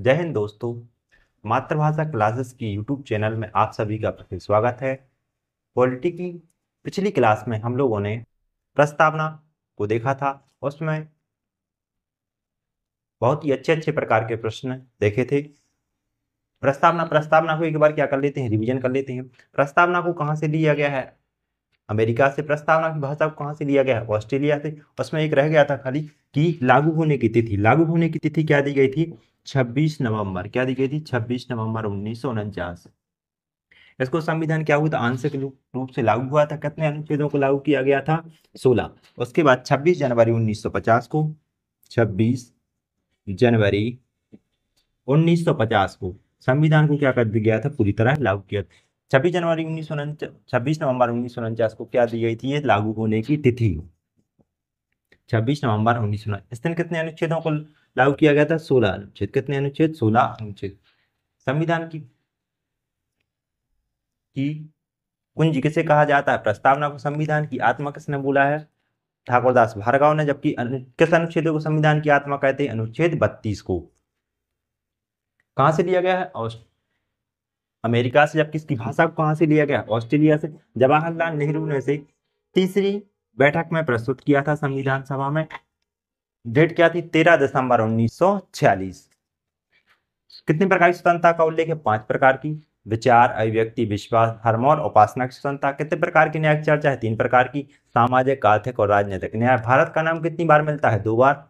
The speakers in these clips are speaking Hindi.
जय हिंद दोस्तों। मातृभाषा क्लासेस की यूट्यूब चैनल में आप सभी का फिर स्वागत है। पॉलिटी की पिछली क्लास में हम लोगों ने प्रस्तावना को देखा था। उसमें बहुत ही अच्छे अच्छे प्रकार के प्रश्न देखे थे। प्रस्तावना को एक बार क्या कर लेते हैं, रिवीजन कर लेते हैं। प्रस्तावना को कहाँ से लिया गया है? अमेरिका से। प्रस्तावना की भाषा को कहाँ से लिया गया है? ऑस्ट्रेलिया से। उसमें एक रह गया था खाली कि लागू होने की तिथि। लागू होने की तिथि क्या दी गई थी? 26 नवंबर। क्या दी गई थी? 26 नवंबर 1949। इसको संविधान क्या हुआ था? आंशिक रूप से लागू हुआ था। कितने अनुच्छेदों को लागू किया गया था? 16। उसके बाद 26 जनवरी 1950 को 26 जनवरी 1950 को संविधान को क्या कर दिया गया था? पूरी तरह लागू किया। 26 नवंबर 1949 को क्या दी गई थी? ये लागू होने की तिथि 26 नवंबर 1949। इस दिन कितने अनुच्छेदों को लागू किया गया था? 16 अनुच्छेद। कितने अनुच्छेद? 16 अनुच्छेद। संविधान की कुंजी किसे कहा जाता है? प्रस्तावना को संविधान की आत्मा किसने बोला है? ठाकुरदास भार्गव ने। जबकि किस अनुच्छेद को संविधान की आत्मा कहते हैं? अनुच्छेद 32 को। कहां से लिया गया है? अमेरिका से। जबकि इसकी भाषा को कहां से लिया गया? ऑस्ट्रेलिया से। जवाहरलाल नेहरू ने इसे तीसरी बैठक में प्रस्तुत किया था संविधान सभा में। डेट क्या थी? 13 दिसंबर 1946। कितने प्रकार की स्वतंत्रता का उल्लेख है? 5 प्रकार की। विचार, अभिव्यक्ति, विश्वास, धर्म और उपासना की स्वतंत्रता। कितने प्रकार की न्यायिक चर्चा है? 3 प्रकार की। सामाजिक, आर्थिक और राजनीतिक न्याय। भारत का नाम कितनी बार मिलता है? 2 बार।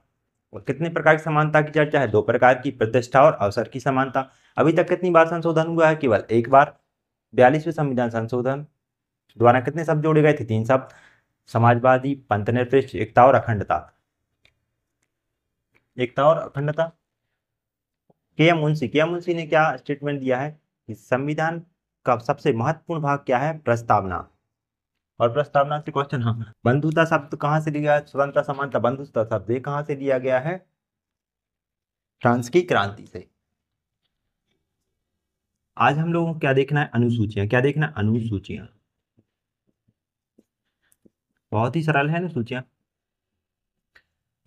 और कितने प्रकार की समानता की चर्चा है? 2 प्रकार की। प्रतिष्ठा और अवसर की समानता। अभी तक कितनी बार संशोधन हुआ है? केवल 1 बार। 42वें संविधान संशोधन द्वारा कितने शब्द जोड़े गए थे? 3 शब्द। समाजवादी, पंथनिरपेक्ष, एकता और अखंडता। एकता और अखंडता। के एम मुंशी ने क्या स्टेटमेंट दिया है कि संविधान का सबसे महत्वपूर्ण भाग क्या है? प्रस्तावना। और प्रस्तावना से क्वेश्चन, हाँ, बंधुता शब्द कहां से लिया है? स्वतंत्रता, समानता, बंधुता शब्द ये कहां से लिया गया है? फ्रांस की क्रांति से। आज हम लोगों को क्या देखना है? अनुसूचियां। क्या देखना है? अनुसूचियां। बहुत ही सरल है अनुसूचियां।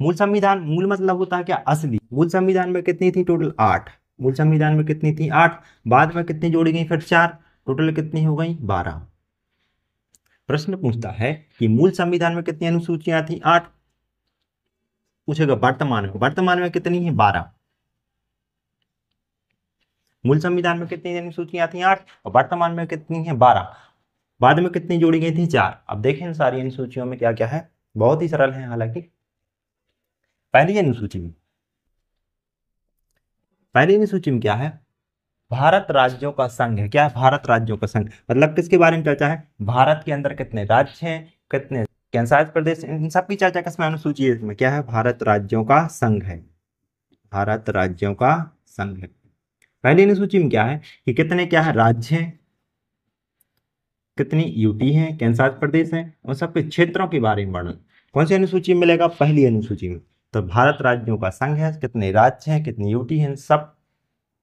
मूल संविधान, मूल मतलब होता है क्या? असली। मूल संविधान में कितनी थी? टोटल 8। मूल संविधान में कितनी थी? 8। बाद में कितनी जोड़ी गई? फिर 4। टोटल कितनी हो गई? 12। प्रश्न पूछता है कि मूल संविधान में कितनी अनुसूचियां थी? 8। पूछेगा वर्तमान में कितनी है? 12। मूल संविधान में कितनी अनुसूचियां थी? 8। और वर्तमान में कितनी है? 12। बाद में कितनी जोड़ी गई थी? 4। अब देखें सारी अनुसूचियों में क्या क्या है। बहुत ही सरल है हालांकि। पहली अनुसूची में क्या है? भारत राज्यों का संघ है। क्या है? भारत राज्यों का संघ। मतलब किसके बारे में चर्चा है? भारत के अंदर कितने राज्य हैं, कितने केंद्रशासित प्रदेश, इन सब की चर्चा किसमें? अनुसूची में क्या है? भारत राज्यों का संघ है। भारत राज्यों का संघ है। पहली अनुसूची में क्या है कि कितने क्या है? राज्य हैं, कितनी यूटी हैं, केंद्रशासित प्रदेश हैं, उन सबके क्षेत्रों के बारे में वर्णन कौन सी अनुसूची में मिलेगा? पहली अनुसूची में। तो भारत राज्यों का संघ है, कितने राज्य हैं, कितनी यूटी हैं, सब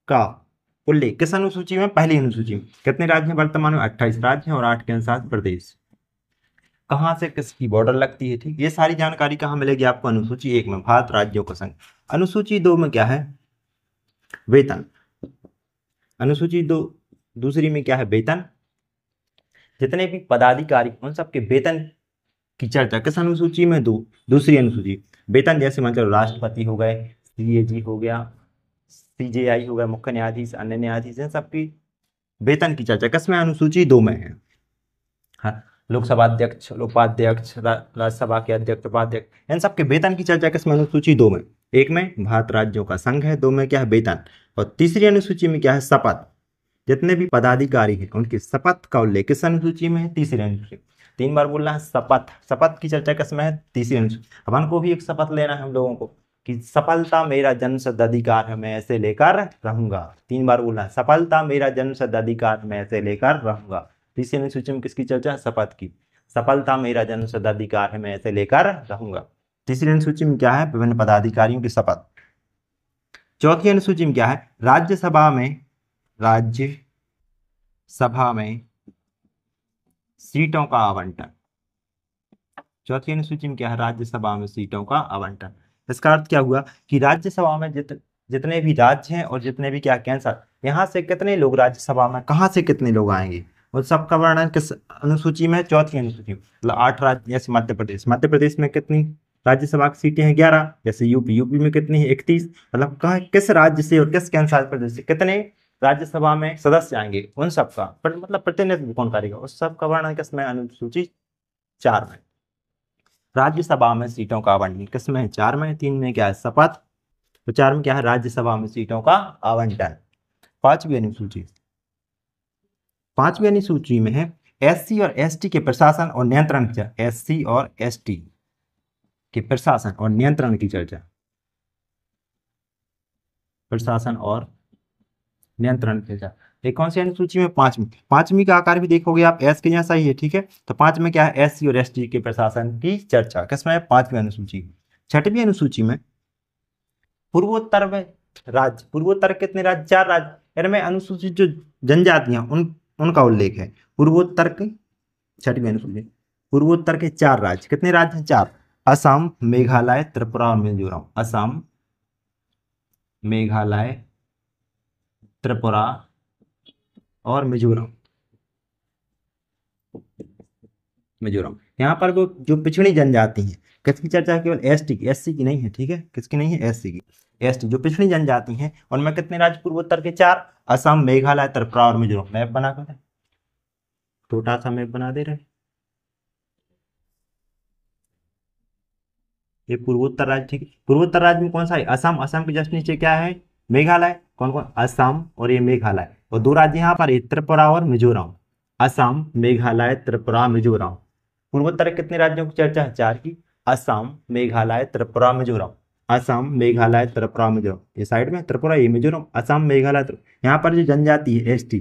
का उल्लेख किस अनुसूची में? पहली अनुसूची में। कितने राज्य हैं वर्तमान में? 28 राज्य हैं और 8 केंद्रशासित प्रदेश। कहां से किसकी बॉर्डर लगती है? ठीक, ये सारी जानकारी कहां मिलेगी आपको? अनुसूची 1 में, भारत राज्यों का संघ। अनुसूची 2 में क्या है? वेतन। अनुसूची 2 दूसरी में क्या है? वेतन। जितने भी पदाधिकारी उन सबके वेतन की चर्चा किस अनुसूची में? दूसरी अनुसूची। वेतन जैसे मतलब राष्ट्रपति हो गए, सीएजी हो गया, सीजेआई हो गया, मुख्य न्यायाधीश, अन्य न्यायाधीश, इन सबकी वेतन की चर्चा किसमें? अनुसूची 2 में है। हाँ, लोकसभा अध्यक्ष, उपाध्यक्ष, राज्यसभा के अध्यक्ष, उपाध्यक्ष, इन सबके वेतन की चर्चा किसमें? अनुसूची 2 में। 1 में भारत राज्यों का संघ है, 2 में क्या है? वेतन। और तीसरी अनुसूची में क्या है? शपथ। जितने भी पदाधिकारी हैं उनकी शपथ का उल्लेख किस अनुसूची में है? तीसरी अनुसूची। 3 बार बोलना है शपथ। शपथ की चर्चा किसमें है? तीसरी अनुसूची। अपन को भी एक शपथ लेना है हम लोगों को कि सफलता मेरा जन्मसिद्ध अधिकार है, मैं ऐसे लेकर रहूंगा। 3 बार बोलना है सफलता मेरा जन्मसिद्ध अधिकार, मैं ऐसे लेकर रहूंगा। तीसरी अनुसूची में किसकी चर्चा है? शपथ की। सफलता मेरा जन्मसिद्ध अधिकार है, मैं ऐसे लेकर रहूंगा। तीसरी अनुसूची में क्या है? विभिन्न पदाधिकारियों की शपथ। चौथी अनुसूची में क्या है? राज्यसभा में सीटों का आवंटन। चौथी अनुसूची में क्या है? राज्यसभा में सीटों का आवंटन। इसका अर्थ क्या हुआ कि राज्यसभा में जितने भी राज्य हैं और जितने भी क्या कैंसर, यहाँ से कितने लोग राज्यसभा में, कहाँ से कितने लोग आएंगे, उन सबका वर्णन किस अनुसूची में, चौथी अनुसूची में। मतलब 8 राज्य, जैसे मध्य प्रदेश में कितनी राज्यसभा की सीटें हैं, 11। जैसे यूपी में कितनी है, 31। मतलब कहाँ, किस राज्य से और किस केंद्र प्रदेश से कितने राज्यसभा में सदस्य आएंगे, उन सबका मतलब प्रतिनिधित्व कौन करेगा, उस सबका वर्णन किसमें, अनुसूची 4 में। राज्यसभा में सीटों का आवंटन किसमें है, 4 में। 3 में क्या है, शपथ। तो 4 में क्या है, राज्यसभा में सीटों का आवंटन। पांचवी अनुसूची में है एससी और एसटी के प्रशासन और नियंत्रण की चर्चा। एससी और एसटी के प्रशासन और नियंत्रण की चर्चा। प्रशासन और नियंत्रण की चर्चा। एक कौन सी अनुसूची में, पांचवी का आकार भी देखोगे आप एस के जैसा ही है, ठीक है। तो 5 में क्या है, एससी और एसटी के प्रशासन की चर्चा किसमें है, 5वीं अनुसूची। 6वीं अनुसूची में पूर्वोत्तर में राज्य, पूर्वोत्तर कितने राज्य, 4 राज्य। इनमें अनुसूचित जो जनजातियां उनका उल्लेख है। पूर्वोत्तर के 6वीं अनुसूची, पूर्वोत्तर के 4 राज्य, कितने राज्य हैं, 4। असम, मेघालय, त्रिपुरा और मिजोरम। असम, मेघालय, त्रिपुरा और मिजोरम। यहाँ पर वो जो पिछड़ी जनजाति है, किसकी चर्चा, केवल एसटी की, एससी की नहीं है, ठीक है। किसकी नहीं है, एससी की। एसटी जो पिछड़ी जनजाति हैं उनमें कितने राज्य पूर्वोत्तर के, 4। असम, मेघालय, त्रिपुरा और मिजोरम। मैप बना कर, छोटा सा मैप बना दे रहे, ये पूर्वोत्तर राज्य, ठीक है। पूर्वोत्तर राज्य में कौन सा है, असम। असम के जस्ट नीचे क्या है, मेघालय। कौन कौन, असम और ये मेघालय। और 2 राज्य यहाँ पर, त्रिपुरा और मिजोरम। असम, मेघालय, त्रिपुरा, मिजोरम। पूर्वोत्तर के कितने राज्यों की चर्चा है, 4 की। असम, मेघालय, त्रिपुरा, मिजोरम। असम, मेघालय, त्रिपुरा, मिजोरम। ये साइड में त्रिपुरा, ये मिजोरम। असम, मेघालय, यहाँ पर जो जनजाति है एसटी,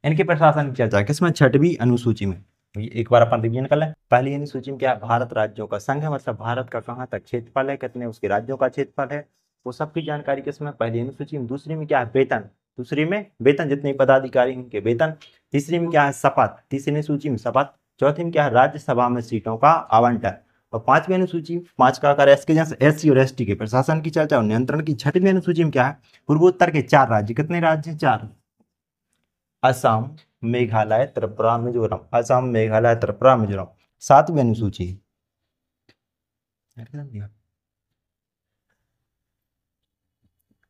इनके प्रशासन की चर्चा किसमें, 6वीं अनुसूची में। एक बार अपन रिवीजन कर लें। पहली अनुसूची में क्या है, भारत राज्यों का संघ है, मतलब भारत का कहाँ तक क्षेत्रफल है, कितने उसके राज्यों का क्षेत्रफल है, वो सबकी जानकारी किसमें, पहली अनुसूची में। दूसरी में क्या है, वेतन। दूसरी में वेतन, जितने पदाधिकारी हैं उनके वेतन। तीसरी में क्या है, शपथ। तीसरी अनुसूची में शपथ। चौथी में क्या है, राज्यसभा में सीटों का आवंटन। और 5वीं अनुसूची, 5 का आकार एस के जैसे, एससी और एसटी के प्रशासन की चर्चा और नियंत्रण की। 6वीं अनुसूची में क्या है, पूर्वोत्तर के 4 राज्य, कितने राज्य हैं, 4। असम, मेघालय, त्रिपुरा, मिजोरम। असम, मेघालय, त्रिपुरा, मिजोरम। 7वीं अनुसूची,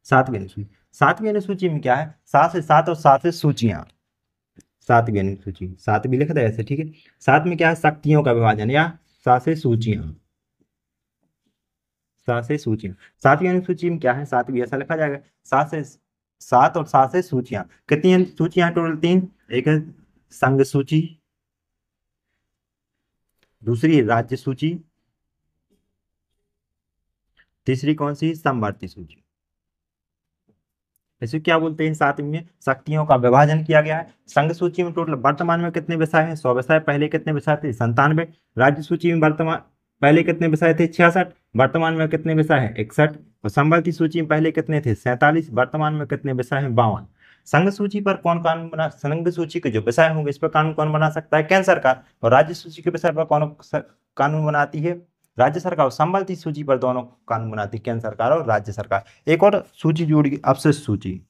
7वीं अनुसूची। 7वीं अनुसूची में क्या है, 7 से 7 और 7 से सूचियां। 7वीं अनुसूची, 7 भी लिख दे ऐसे, ठीक है। 7 में क्या है, शक्तियों का विभाजन, या 7 से सूचियां। 7 से सूचियां। 7वीं अनुसूची में क्या है, 7 भी ऐसा लिखा जाएगा, 7 से 7 और 7 से सूचियां। कितनी सूचियां टोटल, 3। एक है संघ सूची, दूसरी राज्य सूची, तीसरी कौन सी, समवर्ती सूची। इसे क्या बोलते हैं, 7वीं में शक्तियों का विभाजन किया गया है। संघ सूची में टोटल वर्तमान में कितने विषय हैं, 100 विषय। पहले कितने विषय थे, 97। राज्य सूची में वर्तमान पहले कितने विषय थे, 66। वर्तमान में कितने विषय हैं, 61। और समवर्ती सूची में पहले कितने थे, 47। वर्तमान में कितने विषय हैं, 52। संघ सूची पर कौन कानून बना, संघ सूची के जो विषय होंगे इस पर कानून कौन बना सकता है, केंद्र सरकार। और राज्य सूची के विषय पर कौन कानून बनाती है, राज्य सरकार। और संबंधित सूची पर दोनों कानून बनाती है, केंद्र सरकार और राज्य सरकार। एक और सूची जोड़ी, अवशिष्ट सूची।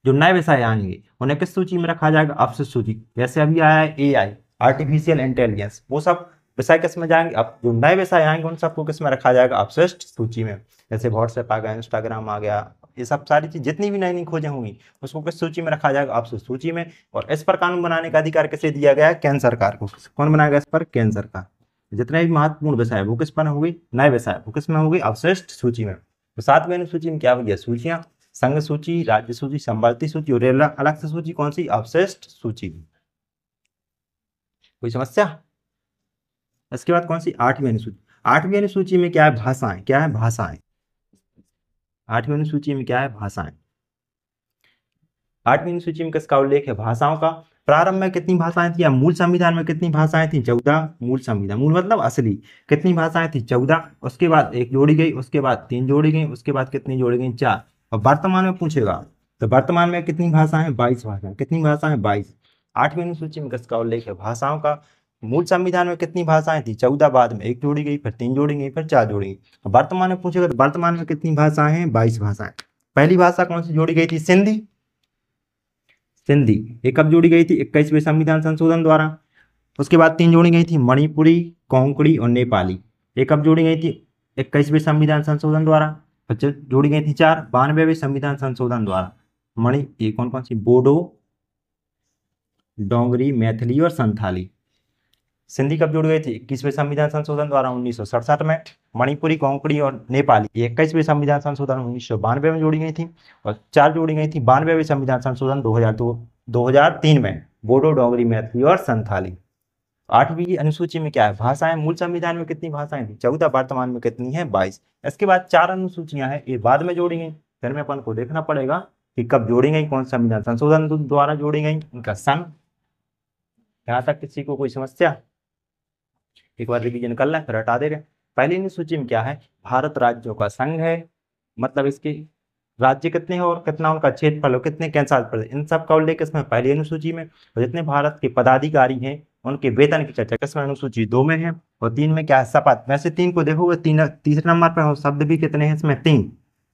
जो नए विषय आएंगे उन्हें किस सूची में रखा जाएगा, अवशिष्ट सूची। जैसे अभी आया है एआई, आर्टिफिशियल इंटेलिजेंस, वो सब विषय किस में जाएंगे, अब जो नए विषय आएंगे उन सबको किस में रखा जाएगा, अवशिष्ट सूची में। जैसे व्हाट्सएप आ गया, इंस्टाग्राम आ गया, ये सब सारी चीज जितनी भी नई नई खोजें होंगी उसको किस सूची में रखा जाएगा, अवशिष्ट सूची में। और इस पर कानून बनाने का अधिकार किसे दिया गया है, केंद्र सरकार को। कौन बनाएगा इस पर, केंद्र सरकार। जितने भी महत्वपूर्ण विषय है वो किस पर होगी, नए विषय वो किस में होगी, अवशिष्ट सूची में। तो 7वीं अनुसूची में क्या हो गया, सूचियां। संघ सूची, राज्य सूची, संबंधित सूची और अलग से सूची कौन सी, अवशिष्ट सूची। कोई समस्या। इसके बाद कौन सी, 8वीं अनुसूची। 8वीं अनुसूची में क्या है, भाषाएं। क्या है, भाषाएं। 8वीं अनुसूची में क्या है, भाषाएं। 8वीं अनुसूची में किसका उल्लेख है, भाषाओं का। प्रारंभ में कितनी भाषाएं थी, या मूल संविधान में कितनी भाषाएं थी, 14। मूल संविधान, मूल मतलब असली। कितनी भाषाएं थी, 14। उसके बाद 1 जोड़ी गई, उसके बाद 3 जोड़ी गई, उसके बाद कितनी जोड़ी गई, 4। और वर्तमान में पूछेगा तो वर्तमान में कितनी भाषाएं, 22 भाषाएं। कितनी भाषाएं, 22। 8वीं अनुसूची में किसका उल्लेख है, भाषाओं का। मूल संविधान में कितनी भाषाएं थी? 14, बाद में 1 जोड़ी गई, फिर 3 जोड़ी गई, फिर 4 जोड़ी गई। वर्तमान में पूछेगा तो वर्तमान में कितनी भाषाएं हैं? 22 भाषाएं। पहली भाषा कौन सी जोड़ी गई थी? सिंधी। सिंधी ये कब जोड़ी गई थी? 21वें संविधान संशोधन द्वारा। उसके बाद 3 जोड़ी गई थी, मणिपुरी, कोंकणी और नेपाली। ये कब जोड़ी गई थी? 21वें संविधान संशोधन द्वारा। फिर जोड़ी गई थी 4 92वें संविधान संशोधन द्वारा। ये कौन कौन सी? बोडो, डोंगरी, मैथिली और संथाली। सिंधी कब जुड़ गई थी? 21वें संविधान संशोधन द्वारा 1967 में। मणिपुरी, कोंकणी और नेपाली 21वें संविधान संशोधन 1992 में जोड़ी गई थी। और 4 जोड़ी गई थी 92वें संविधान संशोधन 2003 में। बोडो, डोगरी, मैथिली और संथाली। 8वीं अनुसूची में क्या है? भाषाएं। मूल संविधान में कितनी भाषाएं थी? 14, वर्तमान में कितनी है? 22। इसके बाद 4 अनुसूचियां हैं, ये बाद में जोड़ी गई। फिर में अपन को देखना पड़ेगा कि कब जोड़ी गई, कौन संविधान संशोधन द्वारा जोड़ी गई, उनका सन। यहाँ तक किसी को कोई समस्या? एक बार रिवीजन कर लें, फिर हटा दे रहे। पहली अनुसूची में क्या है? भारत राज्यों का संघ है, मतलब इसके राज्य कितने हैं और कितना उनका क्षेत्रफल हो, कितने केंद्रशासित प्रदेश, इन सब का उल्लेख इसमें पहली अनुसूची में। और जितने भारत के पदाधिकारी हैं उनके वेतन की चर्चा किसमें? अनुसूची 2 में है। और 3 में क्या है? शपथ। वैसे 3 को देखोगे, तीसरे नंबर पर शब्द भी कितने हैं इसमें? 3।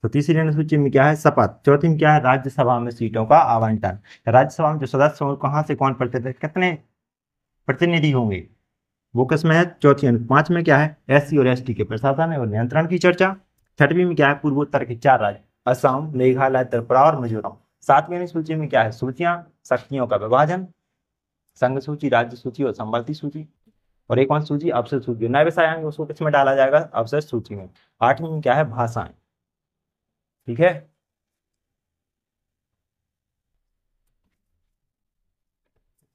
तो तीसरी अनुसूची में क्या है? शपथ। चौथी में क्या है? राज्यसभा में सीटों का आवंटन। राज्यसभा में जो सदस्य होंगे कहाँ से कौन प्रतिनिधि, कितने प्रतिनिधि होंगे, वो किसमें है? चौथी। 5 में क्या है? SC और ST के प्रशासन और नियंत्रण की चर्चा। 6वीं में क्या है? पूर्वोत्तर के 4 राज्य, असम, मेघालय, त्रिपुरा और मिजोरम। 7वीं अनुसूची में क्या है? सूचियां, शक्तियों का विभाजन, संघ सूची, राज्य सूची और संवर्ती सूची। और एक कौन सूची? अवसर सूची। नए विषय आएंगे उसको किसमें डाला जाएगा? अवसर सूची में। 8वीं में क्या है? भाषाएं। ठीक है,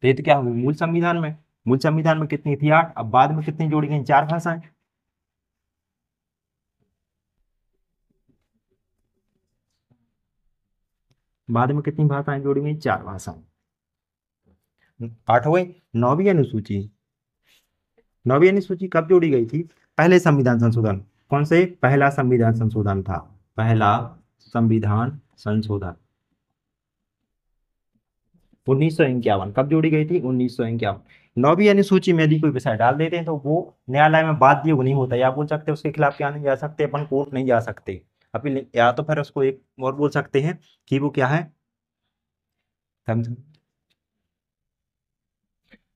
तो ये तो क्या होगी? मूल संविधान में। मूल संविधान में कितनी थी? 8। अब बाद में कितनी जोड़ी गई? 4 भाषाएं। बाद में कितनी भाषाएं जोड़ी गई? 4 भाषाएं। 8वीं। 9वीं अनुसूची। 9वीं अनुसूची कब जोड़ी गई थी? पहले संविधान संशोधन। कौन से? पहला संविधान संशोधन था, पहला संविधान संशोधन 1951। कब जोड़ी गई थी? 1951। 9वीं अनुसूची में यदि कोई विषय डाल देते हैं तो वो न्यायालय में बाध्य नहीं होता। या बोल सकते उसके खिलाफ क्या नहीं जा सकते? अपन कोर्ट नहीं जा सकते अपील, या तो फिर उसको एक और बोल सकते हैं कि वो क्या है,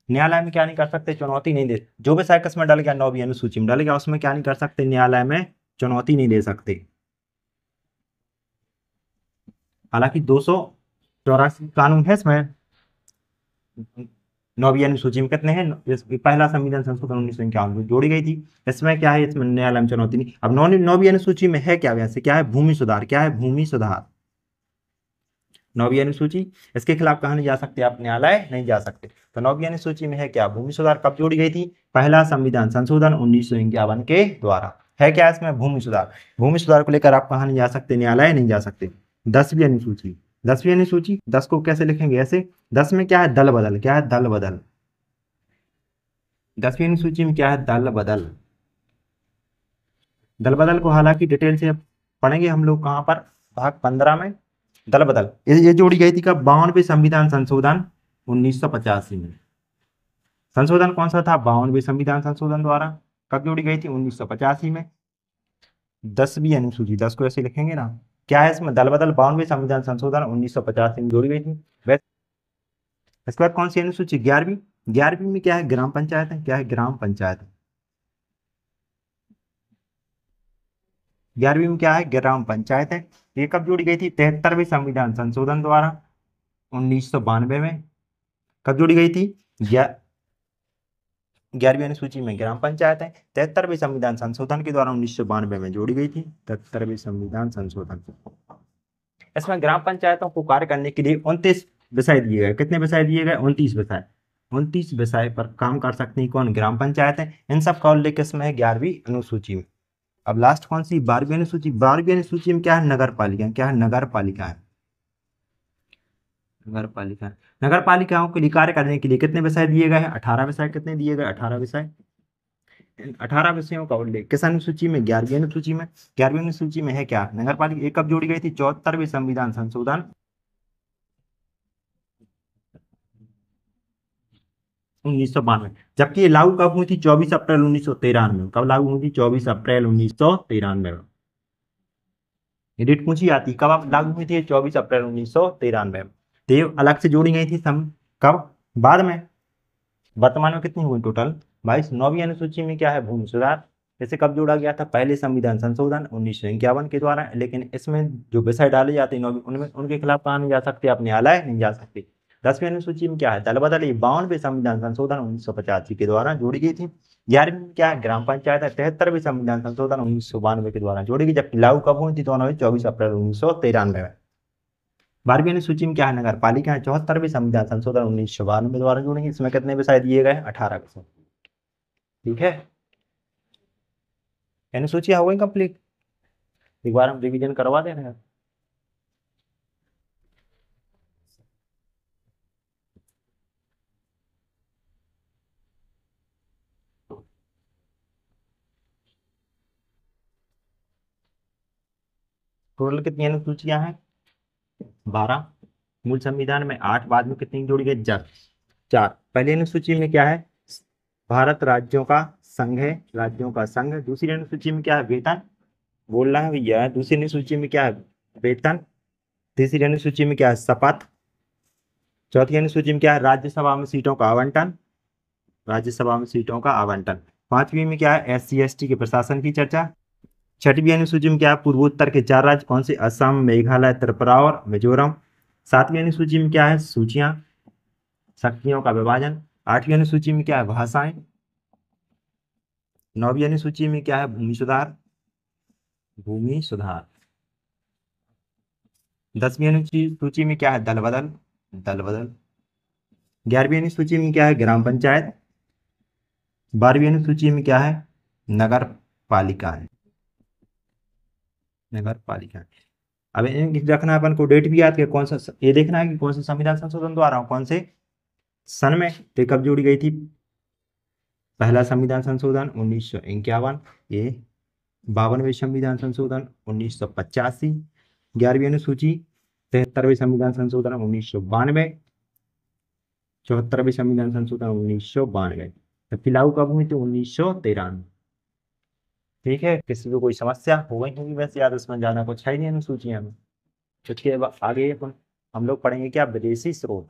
न्यायालय में क्या नहीं कर सकते? चुनौती नहीं दे। जो भी साइकस में डल गया 9वीं अनुसूची में डल गया, उसमें क्या नहीं कर सकते? न्यायालय में चुनौती नहीं दे सकते। हालांकि 284 कानून है इसमें। 9वीं अनुसूची में कितने हैं? पहला संविधान संशोधन 1951 में जोड़ी गई थी। इसमें क्या है? इसमें न्यायालय में चुनौती नहीं। अब 9वीं अनुसूची में है क्या? वैसे क्या है? भूमि सुधार। क्या है? भूमि सुधार। 9वीं अनुसूची, इसके खिलाफ कहा नहीं जा सकते आप? न्यायालय नहीं जा सकते। तो 9वीं अनुसूची में है क्या? भूमि सुधार। कब जोड़ी गई थी? पहला संविधान संशोधन 1951 के द्वारा। है क्या इसमें? भूमि सुधार। भूमि सुधार को लेकर आप कहा नहीं जा सकते? न्यायालय नहीं जा सकते। 10वीं अनुसूची। 10वीं अनुसूची, 10 को कैसे लिखेंगे? ऐसे। 10 में क्या है? दल बदल। क्या है? दल बदल। 10वीं अनुसूची में क्या है? दल बदल। दल बदल को हालांकि डिटेल से पढ़ेंगे हम लोग कहाँ पर? भाग 15 में। दल बदल ये जोड़ी गई थी कब? 52वें संविधान संशोधन 1985 में। संशोधन कौन सा था? 52वें संविधान संशोधन द्वारा। कब जोड़ी गई थी? 1985 में। 10वीं अनुसूची, 10 को ऐसे लिखेंगे ना। क्या है इसमें? दल बदल। 52वें संविधान संशोधन 1985 में जोड़ी गई थी। इसके बाद कौन सी अनुसूची? 11वीं। 11वीं में क्या है? ग्राम पंचायत है। क्या है? ग्राम पंचायत। 11वीं में क्या है? ग्राम पंचायत है। ये कब जोड़ी गई थी? 73वें संविधान संशोधन द्वारा 1992 में। कब जोड़ी गई थी? 11वीं अनुसूची में ग्राम पंचायत है। 73वें संविधान संशोधन के द्वारा 1992 में जोड़ी गई थी। 73वें संविधान संशोधन। इसमें ग्राम पंचायतों को कार्य करने के लिए 29 विषय दिए गए। कितने विषय दिए गए? 29 विषय। 29 विषय पर काम कर सकती है कौन? ग्राम पंचायत है। इन सब का उल्लेख इसमें है 11वीं अनुसूची में। अब लास्ट कौन सी? 12वीं अनुसूची। 12वीं अनुसूची में क्या है? नगर पालिका। क्या है? नगर पालिका है। नगर पालिका। नगर पालिकाओं के लिए कार्य करने के लिए कितने विषय दिए गए हैं? 18 विषय। कितने दिए गए? 18 विषय। 18 विषयों का उल्लेख किस अनुसूची में? 11वीं अनुसूची में। 11वीं अनुसूची में है क्या? नगर पालिका। एक कब जोड़ी गई थी? 74वें संविधान संशोधन 1992। जबकि ये लागू कब हुई थी? 24 अप्रैल 1993 में। कब लागू हुई थी? 24 अप्रैल 1993 में। ये डेट पूछी जाती है, कब आप लागू हुई थी? 24 अप्रैल 1993 में। तो ये अलग से जोड़ी गई थी कब? बाद में। वर्तमान में कितनी हुई टोटल? 22। 9वीं अनुसूची में क्या है? भूमि सुधार। इसे कब जोड़ा गया था? पहले संविधान संशोधन 1951 के द्वारा। लेकिन इसमें जो विषय डाले जाते हैं नौवीं, उनमें उनके खिलाफ कहा नहीं जा सकते, आप न्यायालय नहीं जा सकते। 10वीं अनुसूची में क्या है? दल बदल। 52वें संविधान संशोधन 1985 के द्वारा जोड़ी गई थी। 11वीं में क्या है? ग्राम पंचायत है। 73वें संविधान संशोधन 1992 के द्वारा जोड़ी गई। जबकि लागू कब हुई थी दोनों में? 24 अप्रैल 1993 में। 12वीं अनुसूची में क्या है? नगर पालिका है। 74वें संविधान संशोधन 1992 द्वारा जोड़ेंगे। इसमें कितने विषय दिए गए? 18 विषय। ठीक है, अनुसूची हो गई कंप्लीट। एक बार हम रिवीजन करवा दे रहे हैं। टोटल कितनी अनुसूचियां हैं? 12। मूल संविधान में 8, बाद में कितनी जोड़ी गई? 4। पहली अनुसूची में क्या है? भारत राज्यों का संघ है, राज्यों का संघ। दूसरी अनुसूची में क्या है? वेतन। बोलना है भैया। दूसरी अनुसूची में क्या है? वेतन। तीसरी अनुसूची में क्या है? शपथ। चौथी अनुसूची में क्या है? राज्यसभा में सीटों का आवंटन। राज्यसभा में सीटों का आवंटन। 5वीं में क्या है? SC ST के प्रशासन की चर्चा। 6वीं अनुसूची में क्या है? पूर्वोत्तर के 4 राज्य कौन से? असम, मेघालय, त्रिपुरा और मिजोरम। 7वीं अनुसूची में क्या है? सूचियां, शक्तियों का विभाजन। 8वीं अनुसूची में क्या है? भाषाएं। 9वीं अनुसूची में क्या है? भूमि सुधार, भूमि सुधार। 10वीं अनुसूची में क्या है? दल बदल, दल बदल। 11वीं अनुसूची में क्या है? ग्राम पंचायत। 12वीं अनुसूची में क्या है? नगर पालिका है, नगर पालिका है। अब रखना है अपन को डेट भी याद, के कौन सा, ये देखना है कि कौन से संविधान संशोधन द्वारा, कौन से सन में, तो कब जोड़ी गई थी? पहला संविधान संशोधन 1951। ये 52वें संविधान संशोधन 1985। 11वीं अनुसूची 73वें संविधान संशोधन 1992। 74वें संविधान संशोधन 1992। तो फिलहाल कब हुई थी? 1993। ठीक है, किसी को कोई समस्या हो गई होगी? वैसे याद उसमें ज्यादा कुछ है ही नहीं अनुसूचियां में। उसके आगे हम लोग पढ़ेंगे क्या? विदेशी स्रोत।